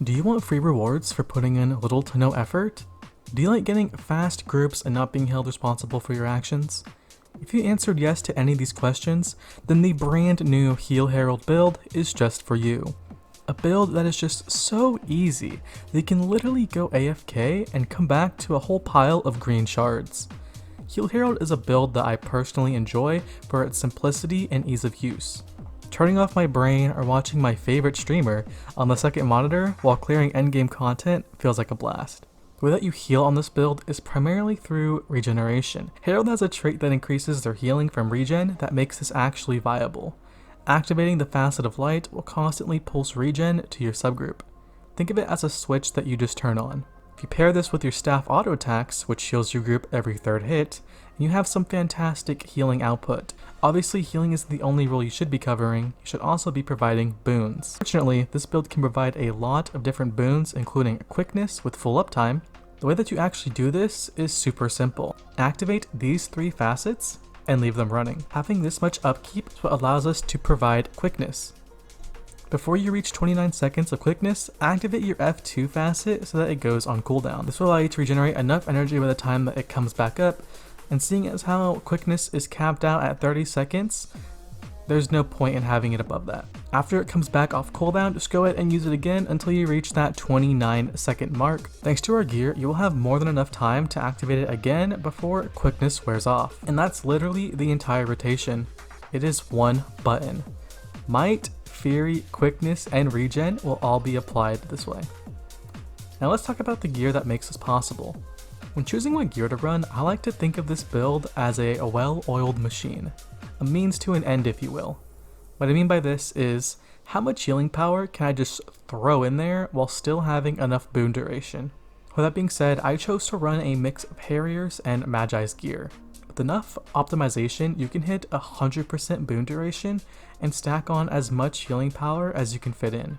Do you want free rewards for putting in little to no effort? Do you like getting fast groups and not being held responsible for your actions? If you answered yes to any of these questions, then the brand new Heal Herald build is just for you. A build that is just so easy that you can literally go AFK and come back to a whole pile of green shards. Heal Herald is a build that I personally enjoy for its simplicity and ease of use. Turning off my brain or watching my favorite streamer on the second monitor while clearing endgame content feels like a blast. The way that you heal on this build is primarily through regeneration. Herald has a trait that increases their healing from regen that makes this actually viable. Activating the Facet of Light will constantly pulse regen to your subgroup. Think of it as a switch that you just turn on. If you pair this with your staff auto attacks, which heals your group every third hit, you have some fantastic healing output. Obviously, healing isn't the only role you should be covering, you should also be providing boons. Fortunately, this build can provide a lot of different boons, including quickness with full uptime. The way that you actually do this is super simple. Activate these 3 facets and leave them running. Having this much upkeep is what allows us to provide quickness. Before you reach 29 seconds of quickness, activate your F2 facet so that it goes on cooldown. This will allow you to regenerate enough energy by the time that it comes back up, and seeing as how quickness is capped out at 30 seconds, there's no point in having it above that. After it comes back off cooldown, just go ahead and use it again until you reach that 29-second mark. Thanks to our gear, you will have more than enough time to activate it again before quickness wears off. And that's literally the entire rotation. It is one button. Might, Fury, Quickness, and Regen will all be applied this way. Now let's talk about the gear that makes this possible. When choosing what gear to run, I like to think of this build as a well-oiled machine. A means to an end, if you will. What I mean by this is, how much healing power can I just throw in there while still having enough boon duration? With that being said, I chose to run a mix of Harrier's and Magi's gear. With enough optimization, you can hit 100% boon duration and stack on as much healing power as you can fit in.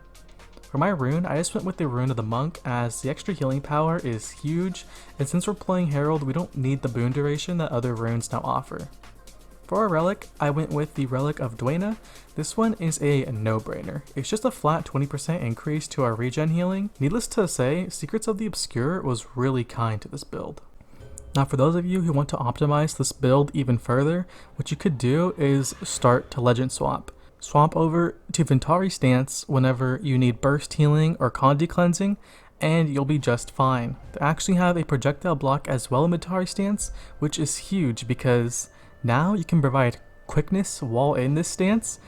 For my rune, I just went with the Rune of the Monk as the extra healing power is huge, and since we're playing Herald, we don't need the boon duration that other runes now offer. For our relic, I went with the Relic of Dwayna. This one is a no-brainer. It's just a flat 20% increase to our regen healing. Needless to say, Secrets of the Obscure was really kind to this build. Now for those of you who want to optimize this build even further, what you could do is start to legend swap. Swap over to Ventari stance whenever you need burst healing or Condi cleansing, and you'll be just fine. They actually have a projectile block as well in Ventari stance, which is huge because now you can provide quickness while in this stance,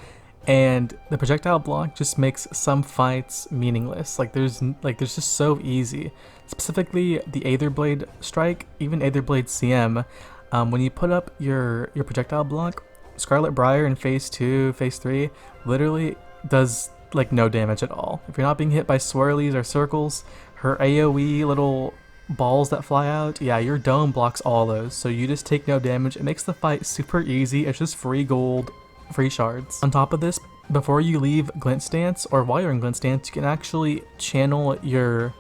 and the projectile block just makes some fights meaningless. There's just so easy. Specifically the Aetherblade strike, even Aetherblade CM, when you put up your projectile block, Scarlet Briar in phase 2, phase 3 literally does no damage at all. If you're not being hit by swirlies or circles, her AoE little balls that fly out, yeah, your dome blocks all those, so you just take no damage. It makes the fight super easy. It's just free gold, free shards. On top of this, before you leave Glint stance or while you're in Glint stance, you can actually channel your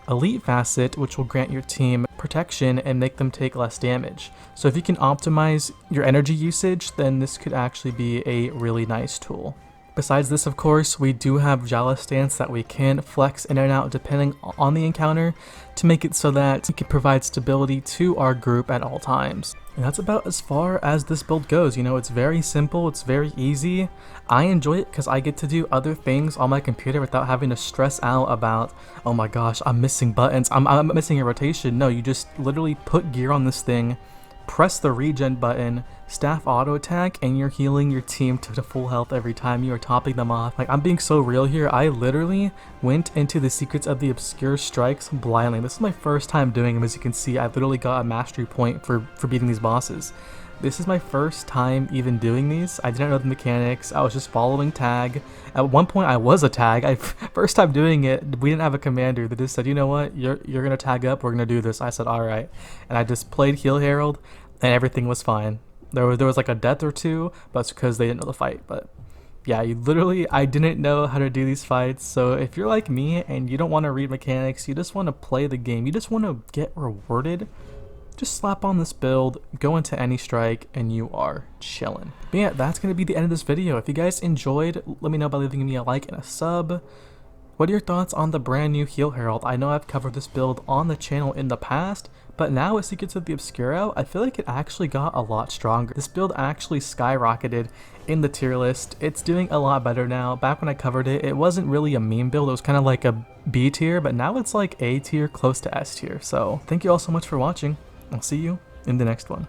Elite facet, which will grant your team protection and make them take less damage. So if you can optimize your energy usage, then this could actually be a really nice tool. Besides this, of course, we do have Jala stance that we can flex in and out depending on the encounter to make it so that we can provide stability to our group at all times. And that's about as far as this build goes. You know, it's very simple, it's very easy. I enjoy it because I get to do other things on my computer without having to stress out about, oh my gosh, I'm missing buttons, I'm missing a rotation. No, you just literally put gear on this thing, press the regen button, staff auto attack, and you're healing your team to full health every time you are topping them off. I'm being so real here. I literally went into the Secrets of the Obscure strikes blindly. This is my first time doing them. As you can see, I literally got a mastery point for beating these bosses. This is my first time even doing these. I didn't know the mechanics. I was just following tag. At one point I was a tag. First time doing it, we didn't have a commander. They just said, you know what, you're gonna tag up, we're gonna do this. I said, alright. And I just played Heal Herald and everything was fine. There was a death or two, but it's because they didn't know the fight. But yeah, I didn't know how to do these fights. So if you're like me and you don't want to read mechanics, you just want to play the game, you just want to get rewarded, just slap on this build, go into any strike, and you are chilling. But yeah, that's going to be the end of this video. If you guys enjoyed, let me know by leaving me a like and a sub. What are your thoughts on the brand new Heal Herald? I know I've covered this build on the channel in the past, but now with Secrets of the Obscuro, I feel like it actually got a lot stronger. This build actually skyrocketed in the tier list. It's doing a lot better now. Back when I covered it, it wasn't really a meme build. It was kind of like a B tier, but now it's like A tier, close to S tier. So thank you all so much for watching. I'll see you in the next one.